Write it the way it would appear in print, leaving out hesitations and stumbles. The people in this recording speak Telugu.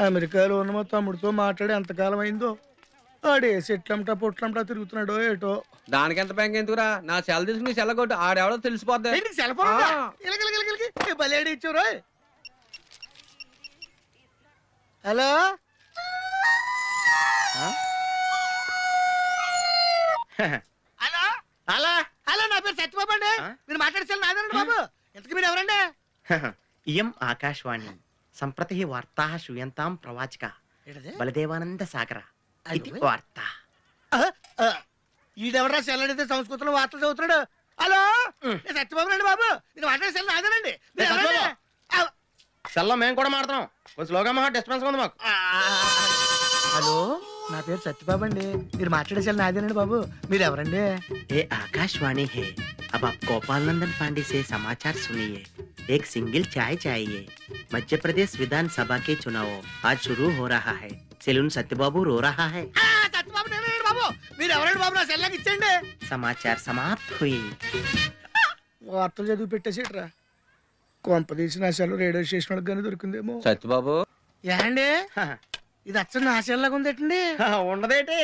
అమెరికాలో ఉన్న మా తమ్ముడితో మాట్లాడి ఎంతకాలం అయిందో. ఆడే సెట్లంటా పొట్లంటా తిరుగుతున్నాడో ఏటో. దానికి ఎంత బ్యాంక్ ఎందుకురా? నా సెల్ తీసుకుని సెల్ కొట్టు, ఆడెవడో తెలిసిపోద్ది. సెల్ ఫోన్ బలేడి ఇచ్చారు. హలో హలో అలా హలో, నా పేరు సత్యబాబు అండి. మీరు మాట్లాడేసారు నాదండి బాబు. ఇంతకు మీరు ఎవరండి? ఇయం ఆకాశవాణి సంప్రతి వార్తా శ్రూయంతాం ప్రవాచక బలదేవానంద సాగర ఇది వార్త. ఈడెవరా సెల్ అడిగితే సంస్కృతంలో వార్తలు చదువుతున్నాడు. హలో, నేను సత్యబాబు రండి బాబు. మీరు మాట్లాడేసారు నాదేనండి. మీరు ఎవరండి? సెల్లో మేము కూడా మాడతాం. కొంచెం స్లోగా మా డిస్టర్బెన్స్ ఉంది మాకు. హలో, నా పేరు సత్యబాబు అండి. మీరు మాట్లాడేసారు నాదేనండి బాబు. మీరు ఎవరండి? ये आकाशवाणी है। अब आप गोपाल नंदन पांडे से समाचार सुनिए। एक सिंगल चाय चाहिए। मध्य प्रदेश विधानसभा के चुनाव आज शुरू हो रहा है। सेलून सत्यबाबू रो रहा है। సత్యబాబు నేనండి బాబు. మీరు ఎవరండి బాబు? నా సెల్లాకి ఇచ్చండి. समाचार समाप्त हुई। వార్తలు చదివి పెట్టేసేట్రా. కొంపదీసి నా సెల్ రేడియో స్టేషన్ వాళ్ళకి కానీ దొరికిందేమో. సత్యబాబు ఏండి ఇది అచ్చ నా సెల్లాగా ఉందేటండి. ఉండదేటి